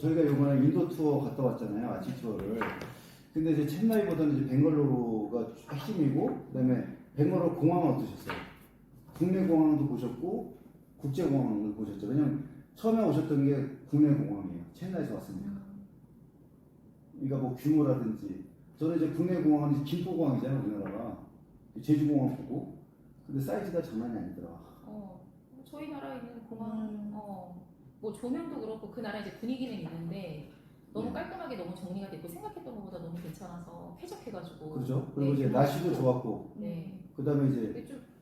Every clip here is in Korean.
저희가 이번에 인도 투어 갔다 왔잖아요. 아침 투어를. 근데 이제 챈나이보다는 이제 벵갈루루가 핵심이고, 그다음에 벵갈루루 공항은 어떠셨어요? 국내 공항도 보셨고 국제 공항도 보셨죠. 왜냐면 처음에 오셨던 게 국내 공항이에요. 챈나이에서 왔으니까. 그러니까 뭐 규모라든지 저는 이제 국내 공항은 이제 김포공항이잖아요. 우리나라가 제주공항 보고. 근데 사이즈가 장난이 아니더라. 저희 나라에 있는 공항, 뭐 조명도 그렇고 그 나라 이제 분위기는 있는데 너무 깔끔하게 너무 정리가 됐고 생각했던 것보다 너무 괜찮아서 쾌적해가지고. 그렇죠. 그리고 네, 이제 날씨도 좋았고. 네. 그다음에 이제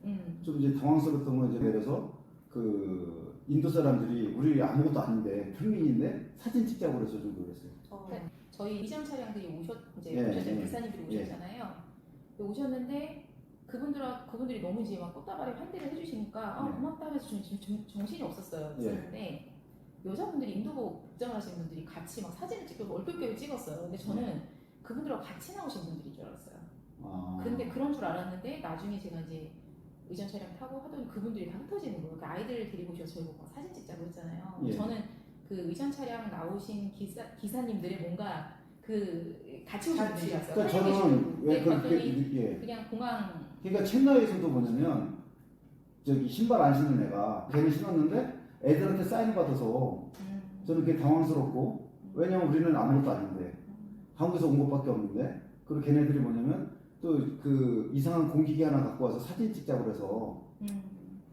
근데 좀 이제 당황스러웠던 건 이제 내려서 그 인도 사람들이 우리 아무것도 아닌데 평민인데 사진 찍자고 그래서 좀 그랬어요. 저희 이전 차량들이 이제 예, 오셨잖아요. 예, 기사님들이 예. 오셨잖아요. 오셨는데 그분들이 너무 이제 막 꽃다발에 환대를 해주시니까 네. 고맙다 해서 정신이 없었어요. 예. 있었는데 여자분들이 인도복 복장하시는 분들이 같이 막 사진을 찍고 얼굴결을 찍었어요. 근데 저는 그분들하고 같이 나오신 분들인 줄 알았어요. 근데 그런 줄 알았는데 나중에 제가 이제 의전 차량 타고 하더니 그분들이 다 흩어지는 거예요. 그러니까 아이들을 데리고 오셔서 저희 보고 사진 찍자고 했잖아요. 예. 저는 그 의전 차량 나오신 기사님들의 뭔가 그 같이 오신 분들이 왔어요. 그러니까 저는 왜 그렇게 예. 그냥 공항. 그러니까 챈나이에서도 뭐냐면 저기 신발 안 신는 애가 걔는 신었는데 애들한테 사인 받아서 저는 그게 당황스럽고 왜냐면 우리는 아무것도 아닌데 한국에서 온 것밖에 없는데 그리고 걔네들이 뭐냐면 또 그 이상한 공기기 하나 갖고 와서 사진 찍자고 그래서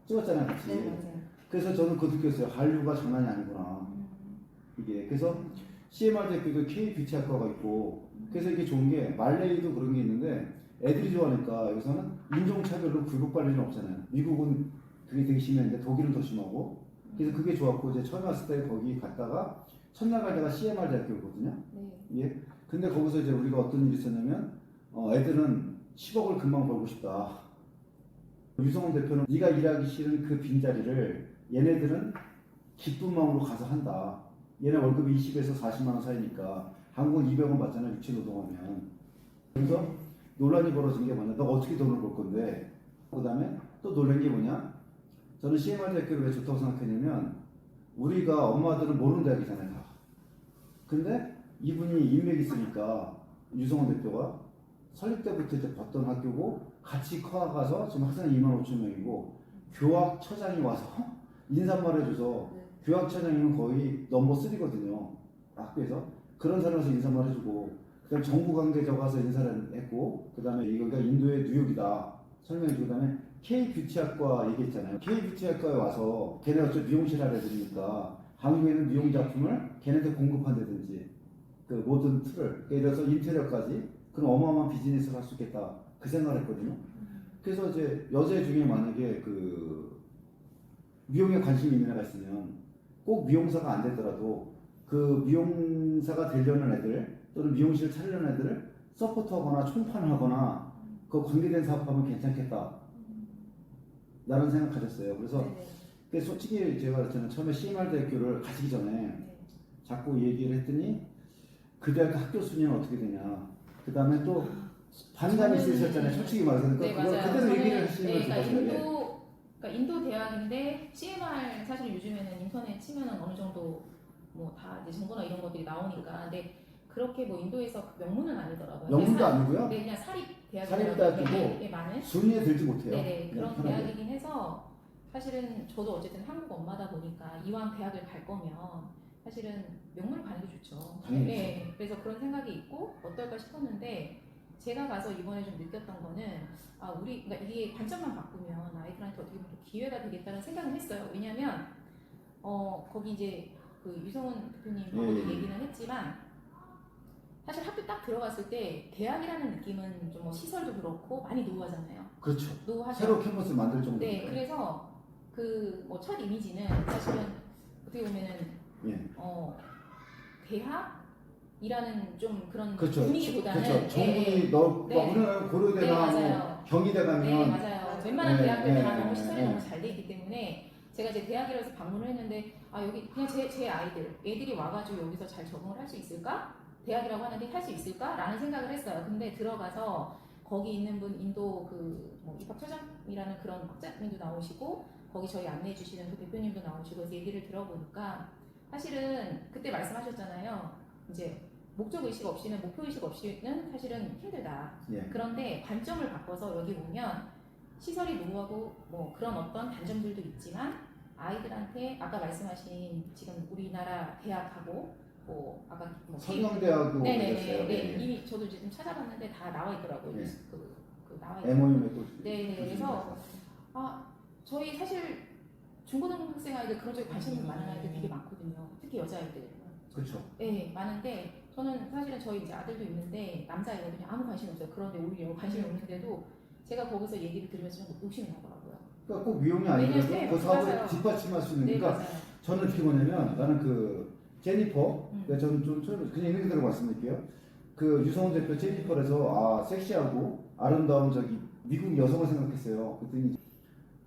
찍었잖아요 같이. 네, 맞아요. 그래서 저는 그거 느꼈어요. 한류가 장난이 아니구나 이게. 그래서 CMR 대학교도 K 뷰티학과가 있고 그래서 이게 좋은 게 말레이도 그런 게 있는데 애들이 좋아하니까 여기서는 인종차별로 굴복 관리는 없잖아요. 미국은 그게 되게 심했는데 독일은 더 심하고 그래서 그게 좋았고 이제 처음 왔을 때 거기 갔다가 첫날 가다가 CMR 대학교거든요. 네. 예. 근데 거기서 이제 우리가 어떤 일이 있었냐면 애들은 10억을 금방 벌고 싶다. 유성훈 대표는 네가 일하기 싫은 그 빈자리를 얘네들은 기쁜 마음으로 가서 한다. 얘네 월급이 20에서 40만 원 사이니까 한국은 200원 받잖아 육체 노동하면. 그래서 논란이 벌어진 게 뭐냐? 너 어떻게 돈을 벌 건데? 그 다음에 또 놀란 게 뭐냐? 저는 CMR 대학교를 왜 좋다고 생각했냐면 우리가 엄마들은 모르는 대학이잖아요 다. 근데 이분이 인맥이 있으니까 유성원 대표가 설립 때부터 이제 봤던 학교고 같이 커가서 지금 학생이 2만 5천 명이고 교학처장이 와서 인사말 해줘서 교학처장이면 거의 넘버 3거든요 학교에서. 그런 사람에서 인사말 해주고 그다음 정부 관계자가 와서 인사를 했고 그다음에 여기가 인도의 뉴욕이다 설명해주고 그다음에 K 뷰티학과 얘기했잖아요. K 뷰티학과에 와서 걔네 어차피 미용실 하려 되니까 한국에는 미용 작품을 걔네들 공급한다든지 그 모든 툴을 예를 들어서 인테리어까지 그런 어마어마한 비즈니스를 할 수 있겠다 그 생각을 했거든요. 그래서 이제 여자 중에 만약에 그 미용에 관심이 있는 애가 있으면 꼭 미용사가 안 되더라도 그 미용사가 되려는 애들 또는 미용실 차리려는 애들을 서포트하거나 총판하거나 그 관계된 사업하면 괜찮겠다 라는 생각 가졌어요. 그래서 솔직히 제가 그랬잖아요. 처음에 CMR 대학교를 가시기 전에 자꾸 얘기를 했더니 그 대학교 학교 순위는 어떻게 되냐. 그 다음에 또 반감이 있으셨잖아요. 솔직히 말해서. 네, 그걸 맞아요. 그대로 얘기를 하시는 네, 걸 좋아해요. 그러니까 인도 대학인데 CMR 사실 요즘에는 인터넷 치면은 어느 정도 뭐 다 이제 정보나 이런 것들이 나오니까. 근데 그렇게 뭐 인도에서 명문은 아니더라고요. 명문도 아니고요. 네, 그냥 사립 사립대학교고 많은 순위에 들지 못해요. 네, 그런 편하게. 대학이긴 해서 사실은 저도 어쨌든 한국 엄마다 보니까 이왕 대학을 갈 거면 사실은 명문을 가는 게 좋죠. 당연히 네, 그래서 그런 생각이 있고 어떨까 싶었는데 제가 가서 이번에 좀 느꼈던 거는 그러니까 이게 관점만 바꾸면 아이들한테 어떻게 보면 또 기회가 되겠다는 생각을 했어요. 왜냐하면 거기 이제 그 유성훈 대표님하고도 얘기는 했지만 사실 학교 딱 들어갔을 때 대학이라는 느낌은 좀 뭐 시설도 그렇고 많이 노후하잖아요. 그렇죠. 노후하죠. 새로 캠퍼스 만들 정도니까. 네, 그래서 그 뭐 첫 이미지는 사실은 어떻게 보면은 대학이라는 좀 그런 그렇죠. 분위기보다는 그렇죠. 정부이 너 네. 우리는 고려대나 네, 뭐 맞아요. 경희대 가면 네, 맞아요. 웬만한 네, 대학들 네, 다 네, 너무 시설이 네. 너무 잘 돼 있기 때문에 제가 이제 대학이라서 방문을 했는데 여기 그냥 제 아이들 애들이 와가지고 여기서 잘 적응을 할 수 있을까? 대학이라고 하는데 할 수 있을까라는 생각을 했어요. 근데 들어가서 거기 있는 분 인도 그뭐 입학처장이라는 그런 학자님도 나오시고 거기 저희 안내해 주시는 그 대표님도 나오시고 그래서 얘기를 들어보니까 사실은 그때 말씀하셨잖아요. 이제 목적 의식 없이는 목표 의식 없이는 사실은 힘들다. 예. 그런데 관점을 바꿔서 여기 보면 시설이 노후하고 뭐 그런 어떤 단점들도 있지만 아이들한테 아까 말씀하신 지금 우리나라 대학하고 뭐 아까 뭐 성경대학도 네네네 그랬어요. 네. 이미 저도 이제 좀 찾아봤는데 다 나와 있더라고요. 네. 그 나와 있더라고요. MOU 맺고 네네 그래서 저희 사실 중고등학생 아이들 그런 쪽에 관심이 많은 아이들 되게 많거든요. 특히 여자아이들. 그렇죠. 네, 많은데 저는 사실은 저희 이제 아들도 있는데 남자애거든요. 아무 관심이 없어요. 그런데 오히려 관심이 없는데도 제가 거기서 얘기를 들으면서 좀 욕심이 나더라고요. 그러니까 꼭 미용이 아니더라도 네, 그 사업을 맞아요. 뒷받침할 수 있는. 네, 그러니까 맞아요. 저는 어떻게 보냐면 나는 그 제니퍼, 그러니까 저는 좀 그냥 있는 그대로 말씀드릴게요. 그 유성훈 대표 제니퍼에서 섹시하고 아름다운 저기 미국 여성을 생각했어요. 그랬더니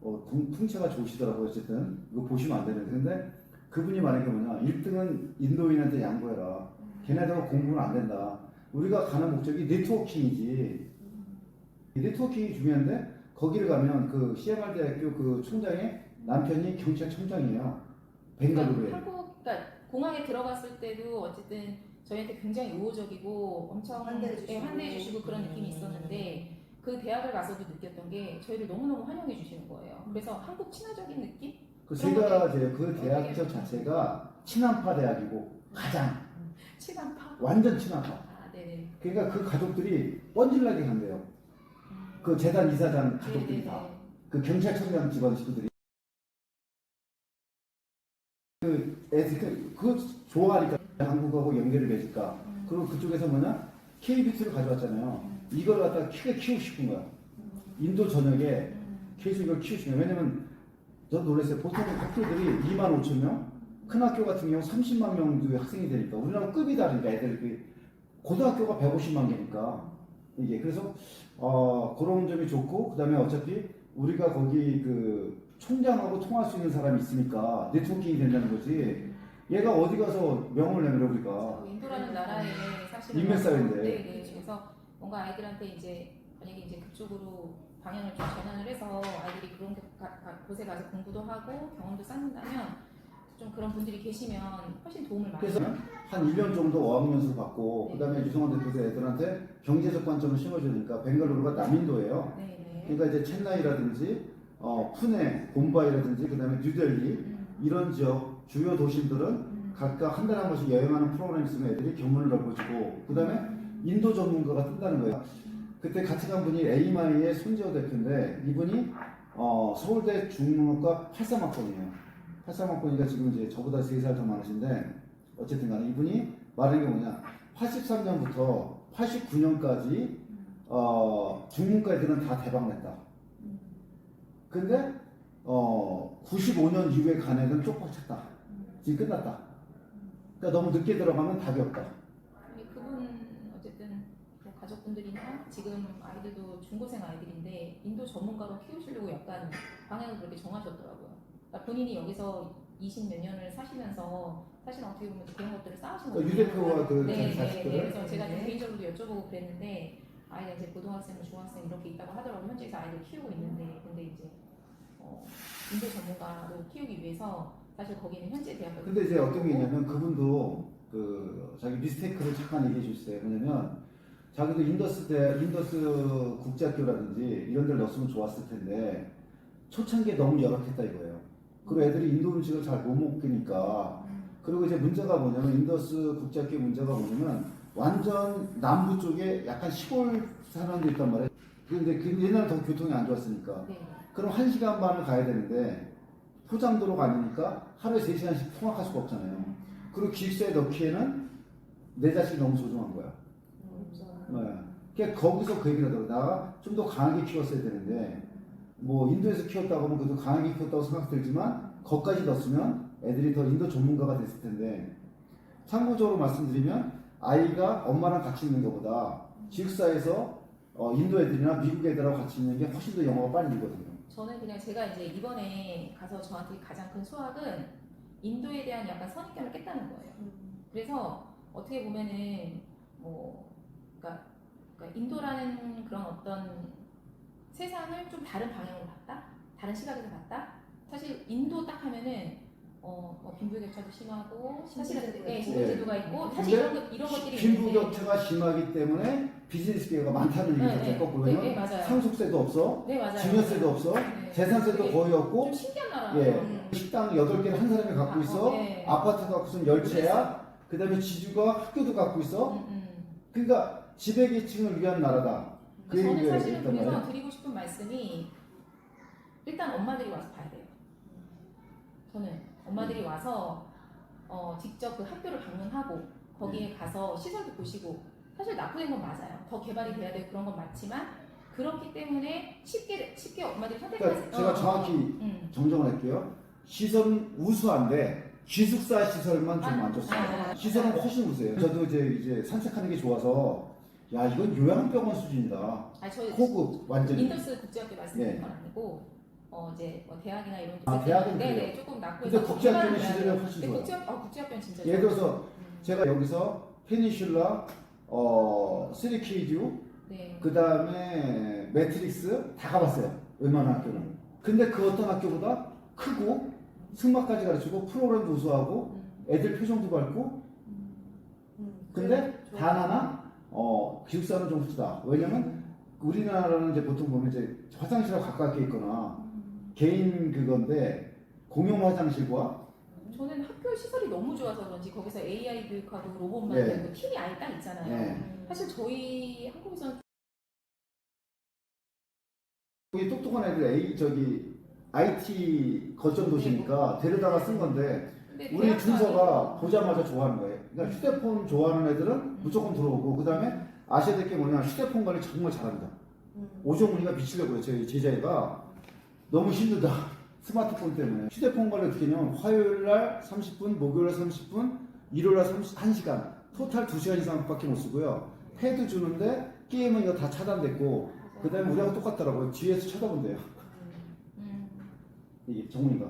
풍채가 좋으시더라고요. 어쨌든 이거 보시면 안 되는데 근데 그분이 말한 게 뭐냐 1등은 인도인한테 양보해라. 걔네들하고 공부는 안 된다. 우리가 가는 목적이 네트워킹이지. 이 네트워킹이 중요한데 거기를 가면 그 CMR 대학교 그 총장의 남편이 경찰청장이에요. 벵갈루루에. 그러니까 공항에 들어갔을 때도 어쨌든 저희한테 굉장히 우호적이고 엄청 환대해 주시고 그런 느낌이 있었는데 그 대학을 가서도 느꼈던 게 저희를 너무너무 환영해 주시는 거예요. 그래서 한국 친화적인 느낌? 그 제가 그 대학 자체가 친한파 대학이고 가장 친한파? 완전 친한파. 네네. 그러니까 그 가족들이 뻔질나게 간대요. 그 재단 이사장 가족들이 다. 그 경찰청장 집안 식구들이. 그 애들 그거 좋아하니까 한국하고 연결을 맺을까. 그리고 그쪽에서 뭐냐 KBT를 가져왔잖아요. 이걸 갖다가 크게 키우고 싶은 거야. 인도 전역에 계속 이걸 키우고 싶은 거야. 왜냐면 저도 놀랐어요. 보통 학교들이 2만 5천 명, 큰 학교 같은 경우 30만 명의 학생이 되니까 우리나라 급이 다르니까 애들 고등학교가 150만 개니까 이게 그래서 그런 점이 좋고 그다음에 어차피 우리가 거기 그 총장하고 통할 수 있는 사람이 있으니까 네트워킹이 된다는 거지. 얘가 어디 가서 명을 내밀어 우리가. 인도라는 나라에 사실은 인맥사회인데. 네. 그래서 뭔가 아이들한테 이제 만약에 이제 그쪽으로 방향을 좀 전환을 해서 아이들이 그런 곳에 가서 공부도 하고 경험도 쌓는다면 좀 그런 분들이 계시면 훨씬 도움을 많이 그래서 한 1년 정도 어학연수 받고 네. 그다음에 유성원 대표에서 애들한테 경제적 관점을 심어주니까 벵갈루루가 남인도예요. 네네. 그러니까 이제 첸나이라든지 푸네, 봄바이라든지 그다음에 뉴델리 이런 지역 주요 도시들은 각각 한 달에 한 번씩 여행하는 프로그램 있으면 애들이 견문을 넓어지고 그다음에 인도 전문가가 뜬다는 거예요. 그때 같이 간 분이 에이마이의 손지호 대표인데 이분이 서울대 중문학과 83학번이에요. 83학번이니까 지금 이제 저보다 3살 더 많으신데 어쨌든 간에 이분이 말하는 게 뭐냐 83년부터 89년까지 중문과 애들은 다 대박냈다. 근데 95년 이후에 간 애들은 쪽박쳤다. 지금 끝났다. 그러니까 너무 늦게 들어가면 답이 없다. 그분 어쨌든 뭐 가족분들이나 지금 아이들도 중고생 아이들인데 인도 전문가로 키우시려고 약간 방향을 그렇게 정하셨더라고요. 그러니까 본인이 여기서 20몇 년을 사시면서 사실 어떻게 보면 그런 것들을 쌓으신 거예요. 유 대표와 그 자식들을. 그래서 제가 좀 개인적으로도 여쭤보고 그랬는데 아이가 이제 고등학생, 중학생 이렇게 있다고 하더라고요. 현지에서 아이들 키우고 있는데 근데 이제 인도 전문가로 키우기 위해서 사실 거기는 현지 대학교. 근데 이제 어떤 게 있냐면 그분도 그 자기 미스테이크를 잠깐 얘기해 주세요. 왜냐면 자기도 인더스 국제학교라든지 이런 데를 넣었으면 좋았을 텐데 초창기에 너무 열악했다 이거예요. 그리고 애들이 인도 음식을 잘 못 먹으니까 그리고 이제 문제가 뭐냐면 인더스 국제학교 문제가 뭐냐면 완전 남부 쪽에 약간 시골 사람들이 있단 말이에요. 근데 옛날에 더 교통이 안 좋았으니까. 네. 그럼 1시간 반을 가야 되는데 포장도로가 아니니까 하루에 3시간씩 통학할 수가 없잖아요. 그리고 기숙사에 넣기에는 내 자식이 너무 소중한 거야. 네. 그러니까 거기서 그 얘기를 하더라고. 나가 좀 더 강하게 키웠어야 되는데 뭐 인도에서 키웠다고 하면 그래도 강하게 키웠다고 생각 들지만 거기까지 넣었으면 애들이 더 인도 전문가가 됐을 텐데 참고적으로 말씀드리면 아이가 엄마랑 같이 있는 것보다 기숙사에서 인도 애들이나 미국 애들하고 같이 있는 게 훨씬 더 영어가 빨리 늘거든요. 저는 그냥 제가 이제 이번에 가서 저한테 가장 큰 수학은 인도에 대한 약간 선입견을 깼다는 거예요. 그래서 어떻게 보면은 그러니까 인도라는 그런 어떤 세상을 좀 다른 방향으로 봤다, 다른 시각에서 봤다. 사실 인도 딱 하면은 빈부격차도 심하고 신체제도가 네, 있고. 신체제도가 있고 사실 이런 것들이 빈부격차가 심하기 때문에 비즈니스 기회가 많다는 얘기죠. 네, 거꾸로 네, 보면 네, 맞아요. 상속세도 없어, 네, 맞아요. 증여세도 없어, 네. 재산세도 되게 거의 없고, 좀 신기한 나라예요. 예, 식당 8개를 한 사람이 갖고 있어, 네. 아파트 갖고서는 10채야, 그 다음에 지주가 학교도 갖고 있어. 그러니까 지배계층을 위한 나라다. 그 저는 얘기가 사실은 있단 그래서 말이에요. 드리고 싶은 말씀이 일단 엄마들이 와서 봐야 돼요. 저는 엄마들이 와서 직접 그 학교를 방문하고 거기에 가서 시설도 보시고 사실 납부된 건 맞아요. 더 개발이 돼야 되고 그런 건 맞지만 그렇기 때문에 쉽게 엄마들이 선택하세요. 그러니까 제가 정확히 정정을 할게요. 시설은 우수한데 기숙사 시설만 좀 안 좋습니다. 시설은 훨씬 우수해요. 저도 이제 산책하는 게 좋아서 야 이건 요양병원 수준이다. 저희 고급 완전히. 인더스 국제학교 말씀드린 네. 건 아니고 이제 대학이나 이런 대학은 네네 그래요. 조금 낮고 근데 해서 국제학교는 개발을 시설이 해야 돼요. 훨씬 근데 좋아요. 국제학교는 진짜 예를 좋아요. 들어서 제가 여기서 페니슐라, 3KU, 네. 그 다음에 매트릭스 다 가봤어요. 웬만한 학교는. 근데 그 어떤 학교보다 크고 승마까지 가르치고 프로그램도 우수하고 애들 표정도 밝고 근데 단 하나 기숙사는 좀 후지다. 왜냐면 우리나라는 이제 보통 보면 이제 화장실하고 가깝게 있거나 개인 그건데 공용 화장실과 저는 학교 시설이 너무 좋아서 그런지 거기서 AI 교육하고 로봇 네. 만들고 팀이 아예 딱 있잖아요. 네. 사실 저희 한국에서는 거기 똑똑한 애들 IT 거점 도시니까 데려다가 쓴 건데 근데 우리 대학도 준서가 아니고 보자마자 좋아하는 거예요. 그러니까 휴대폰 좋아하는 애들은 무조건 들어오고 그 다음에 아셔야 될 게 뭐냐 휴대폰 관리 정말 잘합니다. 오정훈이가 미치려고요. 저희 제자애가 너무 힘들다. 스마트폰 때문에 휴대폰 관리 어떻게 하냐면 화요일날 30분, 목요일날 30분, 일요일날 1시간 토탈 2시간 이상밖에 못 쓰고요. 패드 주는데 게임은 이거 다 차단됐고 그 다음에 우리하고 똑같더라고요. 뒤에서 쳐다본대요. 이게 정훈이가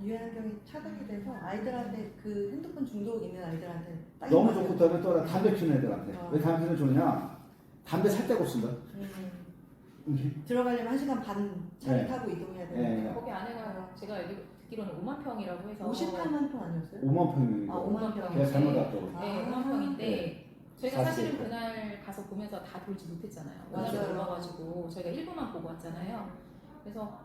유해환경이 차단이 돼서 아이들한테 그 핸드폰 중독 있는 아이들한테 너무 좋고 그다음에 또 하나 담배 피우는 애들한테 어. 왜 담배 피우는 좋냐 담배 살 데가 없습니다. 들어가려면 1시간 반 차를 네. 타고 이동해야 네. 되니까 거기 안에가 제가 듣기로는 5만 평이라고 해서 58만 평 아니었어요? 5만 평이니까 5만 평. 제가 잘못 왔다고. 네, 아. 5만 평인데 네. 저희가 사실은 사실. 그날 가서 보면서 다 돌지 못했잖아요. 워낙에 맞아요. 넓어가지고 저희가 일부만 보고 왔잖아요. 그래서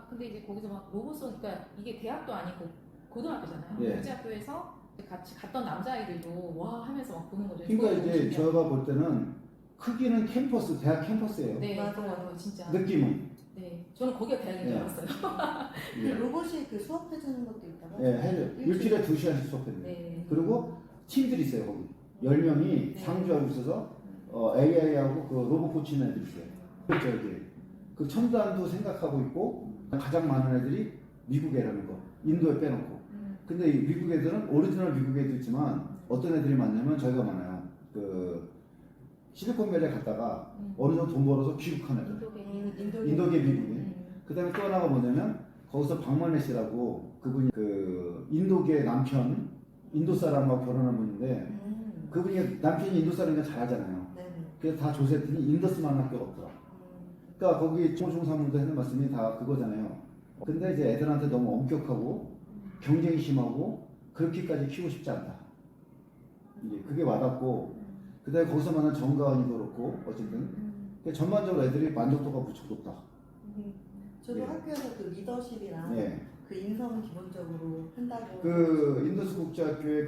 근데 이제 거기서 막 로봇 그러니까 이게 대학도 아니고 고등학교잖아요. 예. 국제학교에서 같이 갔던 남자아이들도 와 하면서 막 보는 거죠. 그러니까 저도 이제 너무 신기하고. 제가 볼 때는 크기는 캠퍼스 대학 캠퍼스예요. 네, 맞아요. 진짜. 느낌은 네, 저는 거기가 대학인 줄 네. 알았어요. 그 로봇이 그 수업해주는 것도 있다고? 예, 해요. 일주일에 2시간씩 수업했는데 네. 그리고 팀들이 있어요 거기 10명이 네. 상주하고 있어서 AI하고 그 로봇 고치는 애들이 있어요. 그렇죠 여기 그 첨단도 생각하고 있고 가장 많은 애들이 미국 애라는 거 인도에 빼놓고 근데 이 미국 애들은 오리지널 미국 애도 있지만 어떤 애들이 많냐면 저희가 많아요. 그 실리콘밸리에 갔다가 어느 정도 돈 벌어서 귀국한 애들 인도계 미국인 그 다음에 또 하나가 뭐냐면 거기서 박만혜 씨라고 그분이 그 인도계 남편 인도 사람하고 결혼한 분인데 그분이 남편이 인도 사람이니까 잘하잖아요. 네네. 그래서 다 조사했더니 인더스만 학교가 없더라. 그러니까 거기 중사문도 하는 말씀이 다 그거잖아요. 근데 이제 애들한테 너무 엄격하고 경쟁이 심하고 그렇게까지 키우고 싶지 않다. 이게 그게 와닿고 그다음에 거기서 만난 정가은이도 그렇고 어쨌든 그러니까 전반적으로 애들이 만족도가 무척 높다. 저도 예. 학교에서 그 리더십이랑 예. 그 인성은 기본적으로 한다고. 그 인더스 국제학교의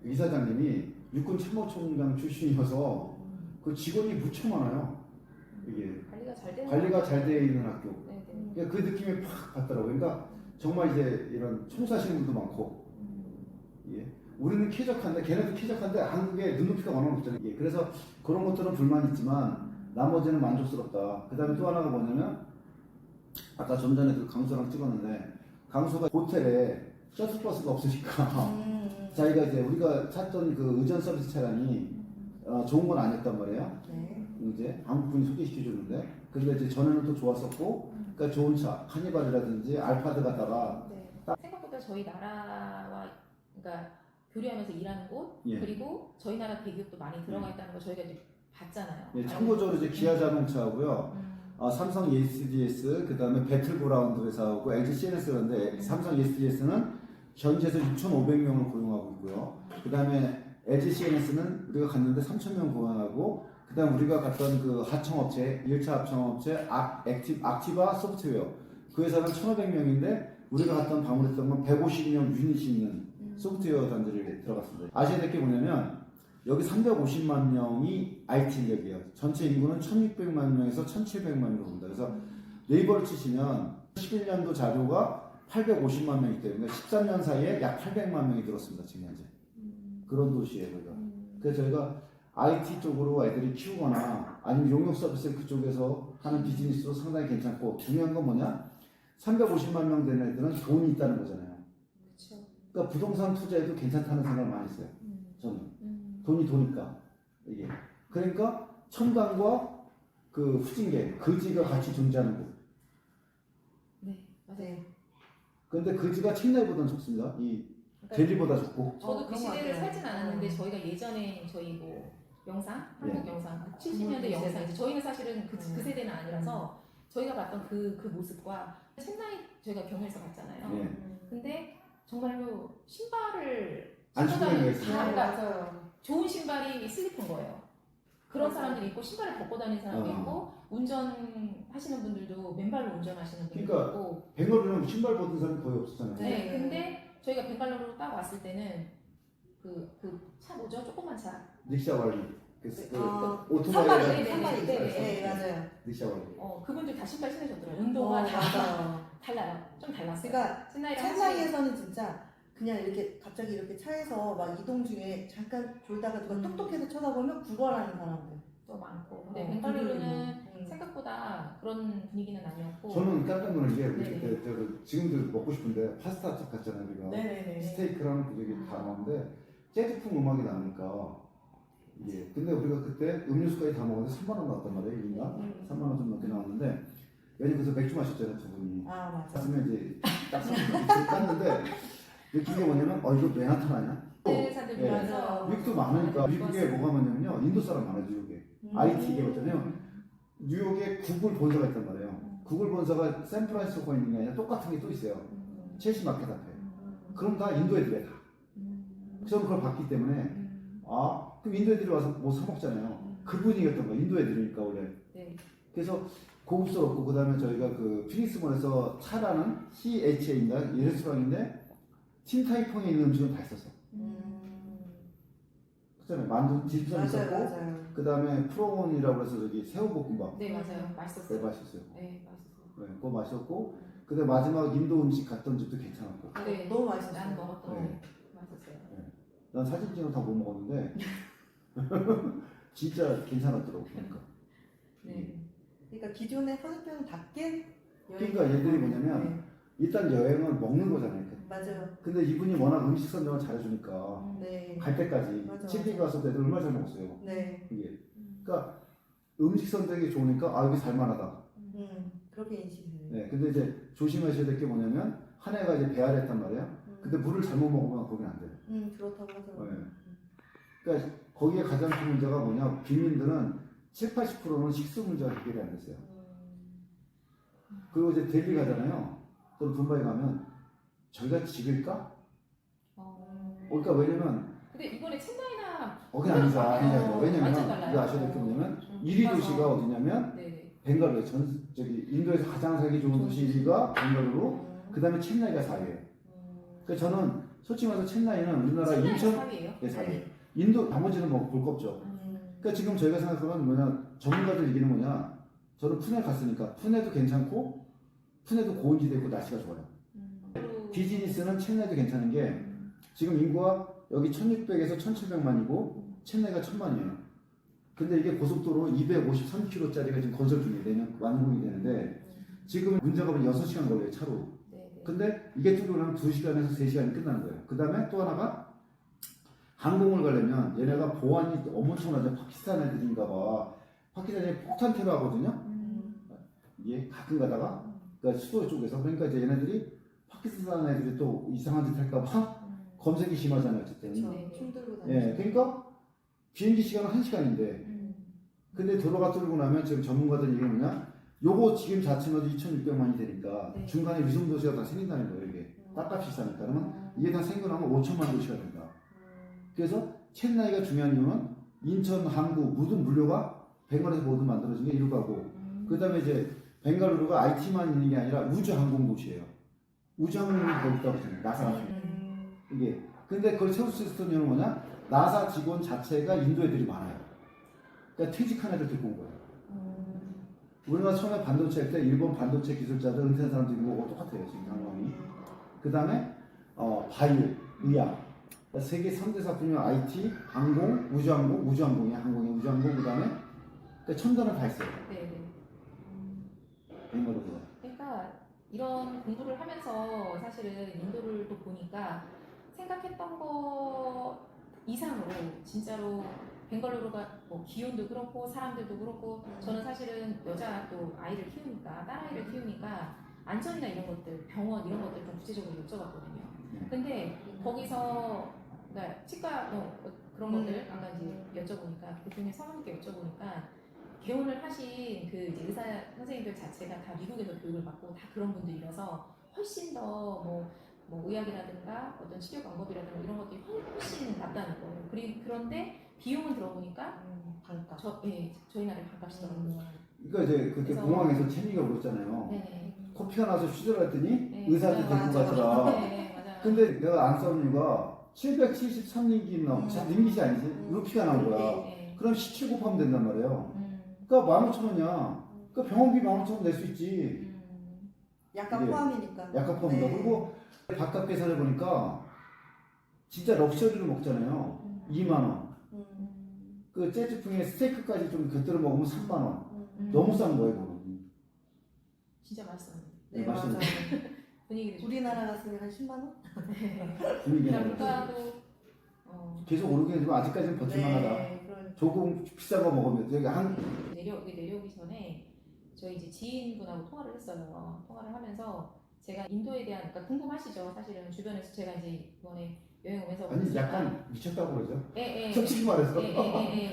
이사장님이 육군 참모총장 출신이어서 그 직원이 무척 많아요. 이게 관리가 잘 되어 있는 학교. 네네. 그러니까 그 느낌이 팍 받더라고요. 그러니까 정말 이제 이런 청소하시는 분도 많고, 예. 우리는 쾌적한데 걔네도 쾌적한데 한국에 눈높이가 워낙 높잖아요. 예. 그래서 그런 것들은 불만이 있지만 나머지는 만족스럽다. 그 다음에 또 하나가 뭐냐면 아까 좀 전에 그 강수랑 찍었는데 강수가 호텔에 셔틀버스가 없으니까 자기가 이제 우리가 찾던 그 의전 서비스 차량이 좋은 건 아니었단 말이에요. 네. 이제 한국분이 소개시켜 주는데 근데 이제 전에는 또 좋았었고 그러니까 좋은 차 카니발이라든지 알파드 갖다가 네. 생각보다 저희 나라와 그러니까 교류하면서 일하는 곳 예. 그리고 저희 나라 대기업도 많이 들어가 있다는 거 저희가 이제 봤잖아요. 예, 참고적으로 이제 기아 자동차하고요. 삼성 ESDS, 그 다음에 배틀그라운드 회사하고 LG CNS인데 삼성 ESDS는 현지에서 6,500명을 고용하고 있고요. 그 다음에 LG CNS는 우리가 갔는데 3,000명 고용하고, 그 다음 우리가 갔던 그 하청업체, 1차 하청업체 악티바 소프트웨어, 그 회사는 1,500명인데 우리가 갔던 방문했던 건 150명 유닛이 있는 소프트웨어 단지를 들어갔습니다. 아셔야 될 게 뭐냐면 여기 350만 명이 IT 인력이에요. 전체 인구는 1,600만 명에서 1,700만으로 봅니다. 그래서 네이버를 치시면 11년도 자료가 850만 명이기 때문에 13년 사이에 약 800만 명이 들었습니다. 지금 현재. 그런 도시예요, 저희가. 그래서 저희가 IT 쪽으로 애들이 키우거나 아니면 용역 서비스 그쪽에서 하는 비즈니스도 상당히 괜찮고, 중요한 건 뭐냐? 350만 명 되는 애들은 돈이 있다는 거잖아요. 그렇죠. 그러니까 부동산 투자에도 괜찮다는 생각을 많이 했어요. 저는. 돈이 도니까. 이게. 그러니까 첨단과 그 후진계, 거지가 같이 존재하는 곳. 네, 맞아요. 네. 근데 거지가 칭나이보다는 좋습니다. 이 그러니까 델리보다 좋고. 저도 그 그런 것 시대를 같아요. 살진 않았는데 저희가 예전에 저희 뭐 영상, 한국 영상, 70년대 국물 영상, 세대. 이제 저희는 사실은 그 세대는 아니라서 저희가 봤던 그 모습과 챗나이 저희가 경유해서 봤잖아요. 예. 근데 정말로 신발을 안 신고 신고 다니는 다니겠어요. 다, 그러니까 맞아요. 좋은 신발이 슬리퍼인 거예요. 그런 사람들이 있고 신발을 벗고 다니는 사람도 있고 운전하시는 분들도 맨발로 운전하시는 분들도 그러니까 있고. 벵갈루는 신발 벗은 사람이 거의 없었잖아요. 네, 근데 저희가 벵갈루로 딱 왔을 때는 그 차 뭐죠? 조그만 차. 닉샤왈리. 아, 오토바이가 네, 네, 산발이 네, 있어요. 네, 네, 맞아요. 닉샤왈리. 그분들 다 신발 신으셨더라고요. 운동화 다 맞아요. 달라요. 좀 달랐어요. 그러니까 chen 첸사이에서는 진짜 그냥 이렇게 갑자기 이렇게 차에서 막 이동 중에 잠깐 졸다가 누가 똑똑해서 쳐다보면 구걸하는 사람들. 또 많고. 근데 어, 벵갈루는 그리고, 생각보다 그런 분위기는 아니었고. 저는 깜짝 놀란 게 우리 네. 그때 지금도 먹고 싶은데 파스타 집 갔잖아요 우리가. 네네네. 스테이크랑 그저기 다 나오는데 재즈풍 음악이 나오니까 이게 근데 우리가 그때 음료수까지 다 먹었는데 3만 원 나왔단 말이에요 1인당. 3만 원 좀 넘게 나왔는데 왜냐면 그래서 맥주 마셨잖아요 두 분이. 아 맞아. 갔으면 이제 딱 깠는데 느낀 게 뭐냐면 이거 왜 나타나냐? 네, 사람들 예. 많아서. 미국도 많으니까 미국에 뭐가 많냐면요 인도 사람 많아요 뉴욕에. IT 기업이잖아요. 뉴욕에 구글 본사가 있단 말이에요. 구글 본사가 샌프란시스코에 있는 게 아니라 똑같은 게 또 있어요. 첼시 마켓 앞에. 그럼 다 인도 애들이야 다. 저는 그걸 봤기 때문에 그럼 인도 애들이 와서 뭐 사 먹잖아요. 그 분위기였던 거예요. 인도 애들이니까 원래. 네. 그래서 고급스럽고 그다음에 저희가 그 피닉스몰에서 차라는 CHA인가 이 레스토랑인데 틴타이퐁에 있는 음식은 다 있었어. 그잖아요. 만두 집선 맞아요, 있었고 맞아요. 그다음에 프로온이라고 해서 저기 새우볶음밥. 네, 맞아요. 맛있었어요. 네, 맛있었어요. 네, 맛있었어요. 네, 그거 맛있었고 그다음 마지막 인도 음식 갔던 집도 괜찮았고. 네, 너무 맛있었어요. 난 먹었던 네. 게 맛있었어요. 난 사진 찍어 다 못 먹었는데 진짜 괜찮았더라고 보니까. 네. 그러니까 기존의 선입견답게 그러니까 얘들이 뭐냐면 일단 여행은 먹는 거잖아요. 맞아요. 근데 이분이 워낙 음식 선정을 잘해주니까 네. 갈 때까지 맞아, 칠리 가서 애들 얼마나 잘 먹었어요. 네. 이게 그러니까 음식 선택이 좋으니까 여기 살만하다. 그렇게 인식해요. 네, 근데 이제 조심하셔야 될 게 뭐냐면 한 해가 이제 배앓이 했단 말이에요. 근데 물을 잘못 먹으면 거긴 안 돼요. 그렇다고 하더라고요. 네. 그러니까 거기에 가장 큰 문제가 뭐냐 빈민들은 7, 80%는 식수 문제가 해결이 안 됐어요. 그리고 이제 델리 가잖아요. 또 둠바이 가면 저희가 지길까? 그러니까 왜냐면 근데 이번에 첸나이나 거긴 아니죠. 아니죠. 왜냐면 완전 달라요. 우리가 아셔야 될 게 뭐냐면 1위 도시가 어디냐면 네. 벵갈루에 저기 인도에서 가장 살기 좋은 도시 1위가 벵갈루로 그 다음에 첸나이가 4위예요. 그러니까 저는 솔직히 말해서 첸나이는 우리나라 인천 4위예요? 네, 4위. 인도 나머지는 뭐 볼 거 없죠. 그러니까 지금 저희가 생각하면 뭐냐 전문가들 얘기는 뭐냐 저는 푸네 갔으니까 푸네도 괜찮고 푸네도 고온지대 있고 날씨가 좋아요. 비즈니스는 첸나이도 괜찮은 게 지금 인구가 여기 1600에서 1700만이고 첸나이가 1000만이에요. 근데 이게 고속도로 253km짜리가 지금 건설 중이에요. 내년 완공이 되는데 지금 문제가 뭐냐 6시간 걸려요 차로. 네. 근데 이게 뚫리고 나면 2시간에서 3시간이 끝나는 거예요. 그 다음에 또 하나가 항공을 가려면 얘네가 보안이 엄청나죠. 파키스탄 애들인가 봐. 파키스탄에 폭탄 테러 하거든요. 이게 가끔 가다가 그러니까 수도 쪽에서 그러니까 이제 얘네들이 파키스탄 애들이 또 이상한 짓 할까 봐 검색이 심하잖아요. 어쨌든. 그렇죠. 춤 들고 다니죠. 예, 그러니까 비행기 시간은 1시간인데 근데 도로가 뚫리고 나면 지금 전문가들 얘기 뭐냐 요거 지금 자체마다 2,600만이 되니까 네. 중간에 위성 도시가 다 생긴다는 거예요. 이게 땅값이 싸니까. 그러면 이게 다 생겨나면 5천만 도시가 된다. 그래서 첸나이가 중요한 이유는 인천, 항구 모든 물류가 벵갈에서 모두 만들어진 게 이루가고 그 다음에 이제 벵갈루루가 IT만 있는 게 아니라 우주항공 도시예요. 우주항공이 거기 있다고 생각해요. 나사가. 이게 근데 그걸 세울 수 있었던 이유는 뭐냐? 나사 직원 자체가 인도 애들이 많아요. 그러니까 퇴직한 애들 데리고 온 거예요. 우리가 처음에 반도체 할 때 일본 반도체 기술자들 은퇴한 사람들이 있고 똑같아요. 지금 상황이. 그 다음에 바이오, 의학. 그러니까 세계 3대 사업이면 IT, 항공, 우주항공, 우주항공이야. 항공이 우주항공. 그 다음에 그러니까 첨단을 다 했어요. 네네. 벵갈루루가. 그러니까 이런 공부를 하면서 사실은 인도를 또 보니까 생각했던 거 이상으로 진짜로 벵갈루루가 뭐 기온도 그렇고 사람들도 그렇고 저는 사실은 여자 또 아이를 키우니까 딸아이를 키우니까 안전이나 이런 것들 병원 이런 것들 좀 구체적으로 여쭤봤거든요. 근데 거기서 그러니까 치과 뭐 그런 것들 아까 이제 여쭤보니까 대표님 성함께 여쭤보니까 개원을 하신 그 이제 의사 선생님들 자체가 다 미국에서 교육을 받고 다 그런 분들이라서 훨씬 더 뭐 의학이라든가 어떤 치료 방법이라든가 이런 것들이 훨씬 낫다는 거예요. 그런데 비용은 들어보니까 반값. 저희 나라에 반값이더라고요. 그러니까 이제 그때 그래서- 공항에서 채미가 울었잖아요. 네. 코피가 나서 휴대했더니 네, 의사한테 맞아요. 데리고 가더라. 네, 맞아요. 근데 내가 안 싸운 이유가 773링기 나오고 링깃이 아니지 루피가 나온 거야. 네. 그럼 17 곱하면 된단 말이에요. 음, 그러니까 15,000원이야. 그 병원비 15,000원 낼 수 있지. 약간 이게 포함이니까. 약간 포함이다. 네. 그리고 바깥 계산해 보니까 진짜 럭셔리를 먹잖아요. 2만 원. 그 재즈풍에 스테이크까지 좀 곁들여 먹으면 3만 원. 너무 싼 거예요, 그거는. 진짜 맛있어요. 네, 맛있는 맞아요. 분위기도 좋고. 우리나라 갔으면 한 10만 원? 분위기가 그냥 물가도 계속 오르긴 하지만 아직까지는 버틸만하다. 네, 그러니까. 조금 비싼 거 먹으면 여기 한 내려오기 전에 저희 이제 지인분하고 통화를 했어요. 통화를 하면서 제가 인도에 대한 그러니까 궁금하시죠. 사실은 주변에서 제가 이제 이번에 여행 오면서 아니 약간 미쳤다고 그러죠. 예, 예. 솔직히 말해서 거기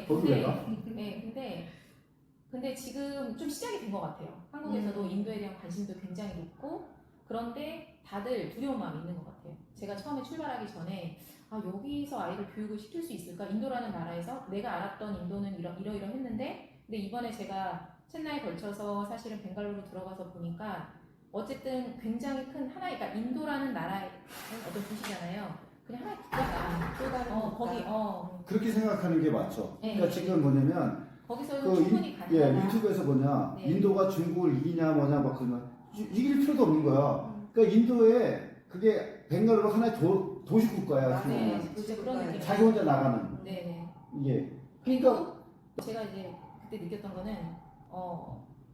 근데, 내가 근데 지금 좀 시작이 된 것 같아요. 한국에서도 인도에 대한 관심도 굉장히 높고 그런데 다들 두려운 마음이 있는 것 같아요. 제가 처음에 출발하기 전에 여기서 아이를 교육을 시킬 수 있을까? 인도라는 나라에서 내가 알았던 인도는 이러이러했는데 근데 이번에 제가 첸나이에 걸쳐서 사실은 벵갈루루 들어가서 보니까 어쨌든 굉장히 큰 하나의 그러니까 인도라는 나라의 어떤 도시잖아요. 그냥 하나의 국가다. 또 다른 거기 그렇게 생각하는 게 맞죠. 네. 그러니까 지금 뭐냐면 거기서는 충분히 가능하다. 유튜브에서 뭐냐 네. 인도가 중국을 이기냐 뭐냐 막 그러면 이길 필요도 없는 거야. 그러니까 인도에 그게 벵갈루루 하나의 도시 국가야. 네, 지금. 진짜 그런 느낌. 자기 혼자 나가는 네. 이게. 그리고 제가 이제 그때 느꼈던 거는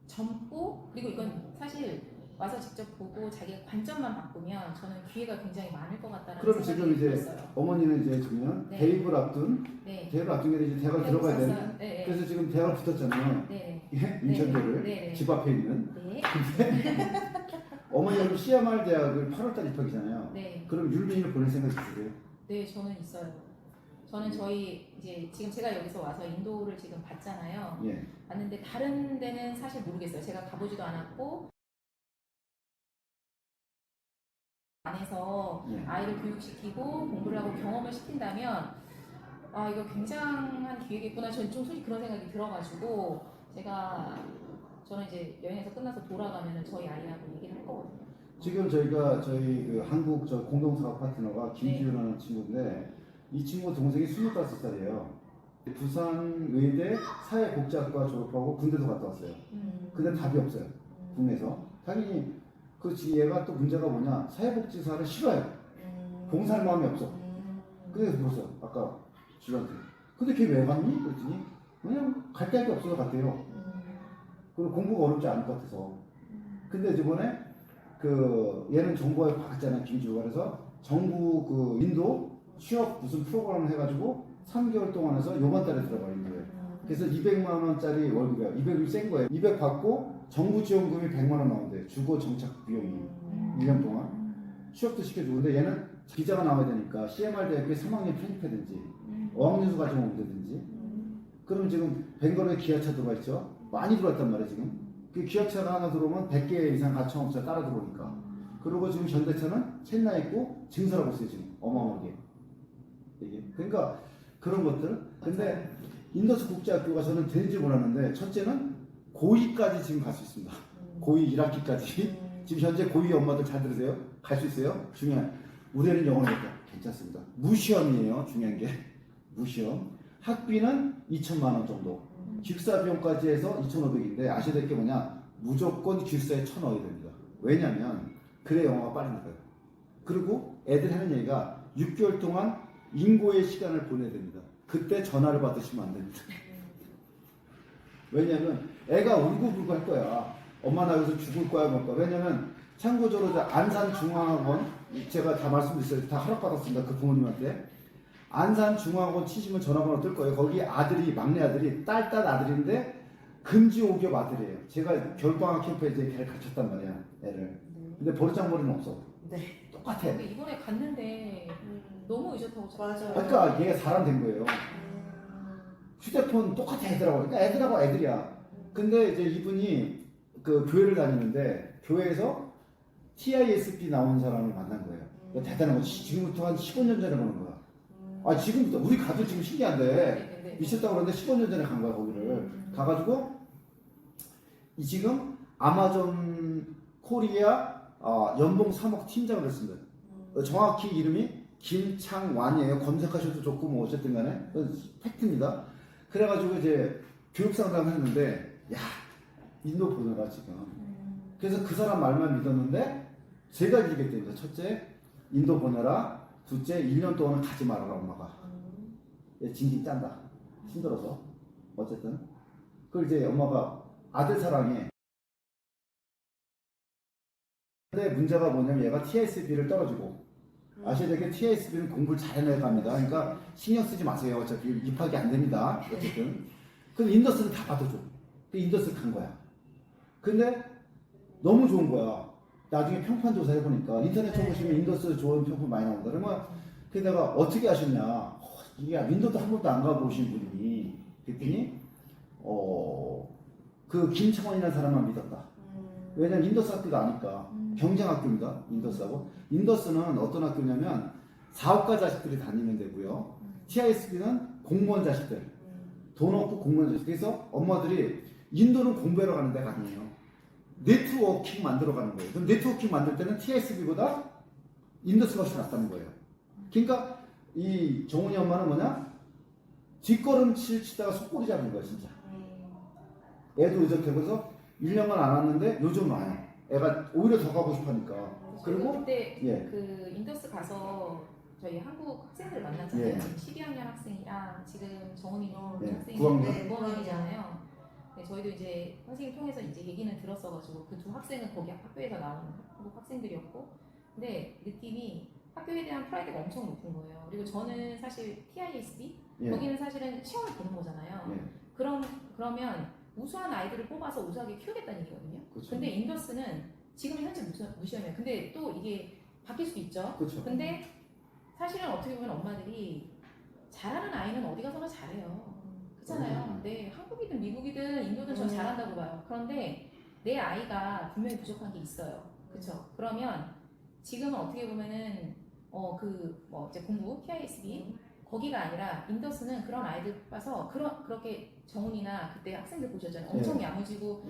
젊고 그리고 이건 사실 와서 직접 보고 자기가 관점만 바꾸면 저는 기회가 굉장히 많을 것 같다는 그럼 생각이 지금 이제 들었어요. 어머니는 이제 지금 네. 대입을 앞둔 네. 대입을 앞둔 게 이제 대학을 들어가야 되는. 네. 네. 그래서 지금 대학을 붙었잖아요. 네. 예? 인천대를 네. 집 앞에 있는. 네. 어머니가 CMR 대학을 8월달 입학이잖아요. 네. 그럼 율빈이를 보낼 생각 있으세요? 네, 저는 있어요. 저는 저희 이제 지금 제가 여기서 와서 인도를 지금 봤잖아요. 예. 봤는데 다른 데는 사실 모르겠어요. 제가 가보지도 않았고 안에서 예. 아이를 교육시키고 공부를 하고 경험을 시킨다면 이거 굉장한 기회겠구나. 저는 좀 솔직히 그런 생각이 들어가지고 저는 이제 여행에서 끝나서 돌아가면은 저희 아이하고 얘기를 할 거거든요. 지금 저희가 저희 그 한국 저 공동사업 파트너가 김지윤이라는 친구인데 이 친구 동생이 25살이에요. 부산 의대 사회복지학과 졸업하고 군대도 갔다 왔어요. 근데 답이 없어요. 국내에서. 당연히 얘가 또 문제가 뭐냐 사회복지사를 싫어해요. 봉사할 마음이 없어. 그래서 물었어요. 아까 주한테. 근데 걔 왜 갔니? 그랬더니 그냥 갈 데가 없어서 갔대요. 그리고 공부가 어렵지 않을 것 같아서. 근데 이번에 얘는 정부에 받았잖아요. 김주가. 그래서 정부 인도 취업 무슨 프로그램을 해가지고 3개월 동안 해서 요번 달에 들어가요. 인도에. 그래서 200만 원짜리 월급이에요. 200이 센 거예요. 200 받고 정부 지원금이 100만 원 나온대요. 주거 정착 비용이 1년 동안 취업도 시켜주고. 근데 얘는 비자가 나와야 되니까 CMR 대학교에 3학년 편입하든지 어학연수 가지고 오면 되든지. 그럼 지금 벵갈루에 기아차 들어가 있죠. 많이 들어왔단 말이에요 지금. 그 기업차가 하나 들어오면 100개 이상 가청업체 따라 들어오니까. 그리고 지금 현대차는 첸나 있고 증설하고 있어요 지금 어마어마하게. 이게 그러니까 그런 것들. 근데 인더스 국제학교가 저는 되는지 몰랐는데 첫째는 고2까지 지금 갈 수 있습니다. 고2 1학기까지. 지금 현재 고2 엄마들 잘 들으세요? 갈 수 있어요? 중요한. 우리 애는 영어를 못해. 괜찮습니다. 무시험이에요. 중요한 게 무시험. 학비는 2천만 원 정도. 기숙사 비용까지 해서 2,500인데 아셔야 될 게 뭐냐? 무조건 기숙사에 1,000 넣어야 됩니다. 왜냐면 그래 영어가 빨리 나가요. 그리고 애들 하는 얘기가 6개월 동안 인고의 시간을 보내야 됩니다. 그때 전화를 받으시면 안 됩니다. 왜냐면 애가 울고불고 할 거야. 엄마 나 여기서 죽을 거야 뭐 거야. 왜냐면 참고적으로 안산중앙학원 제가 다 말씀드렸어요. 다 허락받았습니다. 그 부모님한테. 안산중앙학원 치시면 전화번호 뜰 거예요. 거기 아들이 막내 아들이 딸 아들인데 금지 5겹 아들이에요. 제가 겨울방학 캠프에 이제 걔를 가르쳤단 말이야. 애를. 근데 버르장머리는 없어. 네. 똑같아. 근데 이번에 갔는데 너무 의젓하고 맞아요. 그러니까 얘가 사람 된 거예요. 휴대폰 똑같아 애들하고. 그러니까 애들하고 애들이야. 근데 이제 이분이 그 교회를 다니는데 교회에서 TISP 나온 사람을 만난 거예요. 대단한 거. 지금부터 한 15년 전에 보는 거야. 아 지금부터 우리 가도 지금 신기한데 미쳤다고 그러는데 15년 전에 간 거야 거기를. 가가지고 지금 아마존 코리아 연봉 3억 팀장을 했습니다. 정확히 이름이 김창완이에요. 검색하셔도 좋고 뭐 어쨌든 간에 팩트입니다. 그래가지고 이제 교육 상담을 했는데 야 인도 보내라 지금. 그래서 그 사람 말만 믿었는데 제가 얘기했답니다. 첫째 인도 보내라. 둘째 1년 동안은 가지 말아라 엄마가. 얘 징징 짠다. 힘들어서 어쨌든. 그걸 이제 엄마가 아들 사랑해. 근데 문제가 뭐냐면 얘가 TSB를 떨어지고 아셔야 될 게 TSB는 공부를 잘해내야 합니다. 그러니까 신경 쓰지 마세요. 어차피 입학이 안 됩니다. 어쨌든. 그럼 인더스는 다 받아줘. 그 인더스 간 거야. 근데 너무 좋은 거야. 나중에 평판 조사해보니까 인터넷 쳐보시면 인더스 좋은 평판 많이 나온다. 그러면 그 내가 어떻게 하셨냐. 이게 윈도도 한 번도 안 가보신 분이 그랬더니 그 김창원이라는 사람만 믿었다. 왜냐면 인더스 학교가 아니까 경쟁 학교입니다. 인더스하고. 인더스는 어떤 학교냐면 사업가 자식들이 다니는 데고요. TISB는 공무원 자식들. 돈 없고 공무원 자식. 그래서 엄마들이 인도는 공부하러 가는 데가 아니에요. 네트워킹 만들어 가는 거예요. 그럼 네트워킹 만들 때는 TISB보다 인더스가 훨씬 낫다는 거예요. 그러니까 이 정훈이 엄마는 뭐냐? 뒷걸음질 치다가 속꼬리 잡은 거야 진짜. 애도 의젓해서 1년만 안 왔는데 요즘 와요. 애가 오히려 더 가고 싶으니까. 그리고 그때 예. 그 인더스 가서 저희 한국 학생들 만났잖아요. 예. 지금 12학년 학생이랑 지금 정은이 예. 학생이 9학년. 9학년이잖아요. 저희도 이제 선생님 통해서 이제 얘기는 들었어가지고 그 두 학생은 거기 학교에서 나온 한국 학생들이었고, 근데 느낌이 학교에 대한 프라이드가 엄청 높은 거예요. 그리고 저는 사실 TISB 예. 거기는 사실은 시험을 보는 거잖아요. 예. 그러면 우수한 아이들을 뽑아서 우수하게 키우겠다는 얘기거든요. 그렇죠. 근데 인더스는 지금 현재 무시험이에요. 근데 또 이게 바뀔 수도 있죠. 그렇죠. 근데 사실은 어떻게 보면 엄마들이 잘하는 아이는 어디 가서나 잘해요. 그렇잖아요. 네, 한국이든 미국이든 인도든 전 잘한다고 봐요. 그런데 내 아이가 분명히 부족한 게 있어요. 그렇죠? 그러면 지금은 어떻게 보면은 이제 공부 TISB 거기가 아니라 인더스는 그런 아이들 봐서 그렇게 정훈이나 그때 학생들 보셨잖아요. 엄청 야무지고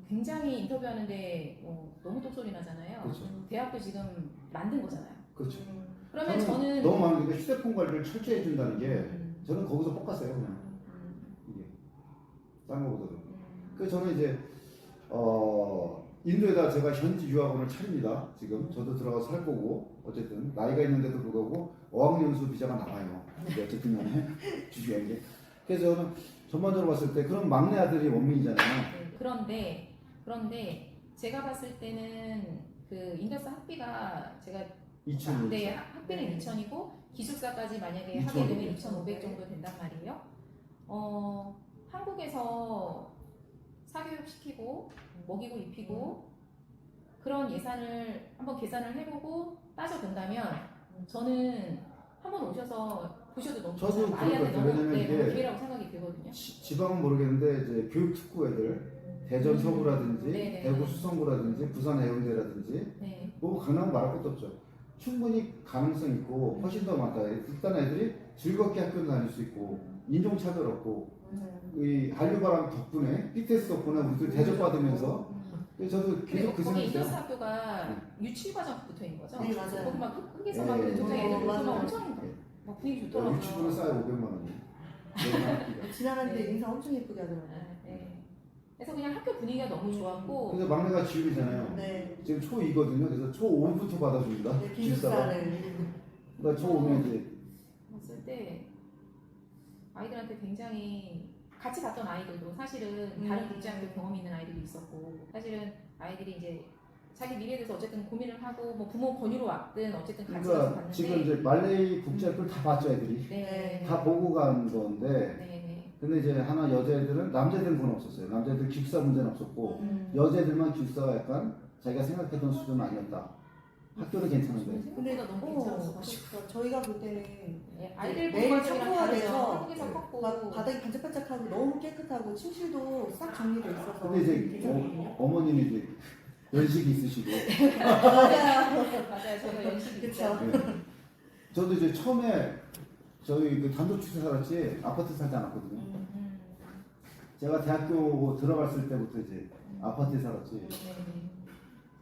굉장히 인터뷰하는데 너무 똑소리 나잖아요. 그렇죠. 대학도 지금 만든 거잖아요. 그렇죠. 그러면 저는 너무 많은 게 휴대폰 관리를 철저히 해준다는 게 저는 거기서 볶았어요 그냥. 이게 딴 거보다도. 그래서 저는 이제 인도에다 제가 현지 유학원을 차립니다. 지금 저도 들어가서 살 거고 어쨌든 나이가 있는데도 불구하고 어학연수 비자가 나와요. 근데 어쨌든 간에 주주한 게. 그래서 저는 전반적으로 봤을 때 그런 막내 아들이 원민이잖아요. 네, 그런데 제가 봤을 때는 그 인더스 학비가 제가 2,000. 네, 학비는 2,000이고 기숙사까지 만약에 2,500. 하게 되면 2,500 정도 된단 말이에요. 한국에서 사교육 시키고 먹이고 입히고 그런 예산을 한번 계산을 해보고 따져본다면 저는 한번 오셔서 보셔도 너무 저도 아이한테 그럴 것 같아요. 너무 왜냐면 이게 너무 기회라고 생각이 들거든요. 있거든요. 지방은 모르겠는데 이제 교육 특구 애들 대전 서구라든지 네네. 대구 수성구라든지 부산 해운대라든지 네. 뭐 강남 말할 것도 없죠. 충분히 가능성 있고 훨씬 더 많다. 일단 애들이 즐겁게 학교 다닐 수 있고 인종차별 없고 맞아요. 이 한류바람 덕분에 BTS 덕분에 우리도 대접받으면서 저도 계속 그 그리고 거기 인더스 생각했어요. 학교가 유치과정 붙어 있는 거죠. 네, 맞아요. 거기 막 흑에서 네. 막 굉장히 애들 보면 맞아요. 엄청 막 분위기 좋더라고요. 유치부는 싸요 500만 원이. 지나가는데 네. 인사 엄청 예쁘게 하더라고요. 네. 그래서 그냥 학교 분위기가 너무 좋았고 근데 막내가 지율이잖아요. 네. 지금 초2거든요. 그래서 초5부터 받아줍니다. 네, 기숙사가. 기숙사를. 그러니까 초5면 이제 봤을 때 아이들한테 굉장히 같이 갔던 아이들도 사실은 다른 국제학교 경험이 있는 아이들도 있었고 사실은 아이들이 이제 자기 미래에 대해서 어쨌든 고민을 하고 뭐 부모 권유로 왔든 어쨌든 같이 가서 그러니까 봤는데 지금 이제 말레이 국제학교를 다 봤죠 애들이. 네. 다 보고 간 건데 네. 근데 이제 하나 여자애들은 남자애들은 그건 없었어요. 남자애들 기숙사 문제는 없었고 여자애들만 기숙사가 약간 자기가 생각했던 수준은 아니었다. 학교는 괜찮은데 생각보다 너무 괜찮았어가지고 그러니까 저희가 볼 때는 네, 아이들 매일 보는 과정이랑 다르죠. 청소가 한국에서 네. 컸고 막 바닥이 반짝반짝하고 너무 깨끗하고 침실도 싹 정리돼 있어서 근데 이제 괜찮거든요. 어머님이 이제 연식이 있으시고 맞아요. 맞아요. 저도 연식이 그쵸. 있죠. 네. 저도 이제 처음에 저희 그 단독주택 살았지 아파트 살지 않았거든요. 제가 대학교 들어갔을 때부터 이제 아파트에 살았지.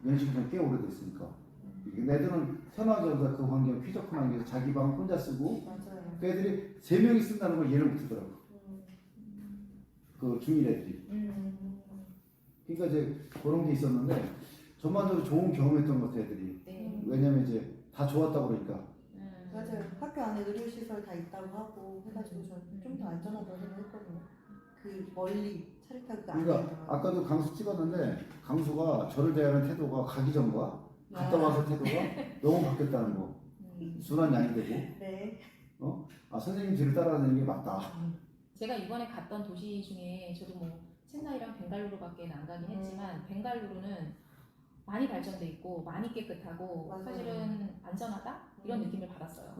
연식이 좀 꽤 오래됐으니까. 근데 애들은 태어나자마자 그 환경, 쾌적한 환경에서 자기 방 혼자 쓰고 맞아요. 그 애들이 3명이 쓴다는 걸 이해를 못하더라고. 그 중1 애들이. 그러니까 이제 그런 게 있었는데 전반적으로 좋은 경험했던 것 같아 애들이. 네. 왜냐면 이제 다 좋았다고 그러니까. 맞아요. 학교 안에 의료시설 다 있다고 하고 해가지고 저는 좀 더 안전하다고 생각했거든요. 그 멀리 차를 타고 그 안에 그러니까 있다가. 아까도 강수 찍었는데 강수가 저를 대하는 태도가 가기 전과 갔다 와서 태도가 너무 바뀌었다는 거. 순한 양이 되고 네. 아 선생님 뒤를 따라다니는 게 맞다. 제가 이번에 갔던 도시 중에 저도 뭐 챈나이랑 벵갈루루밖에 안 가긴 했지만 벵갈루루는 많이 발전돼 있고 많이 깨끗하고 맞아요. 사실은 안전하다 이런 느낌을 받았어요.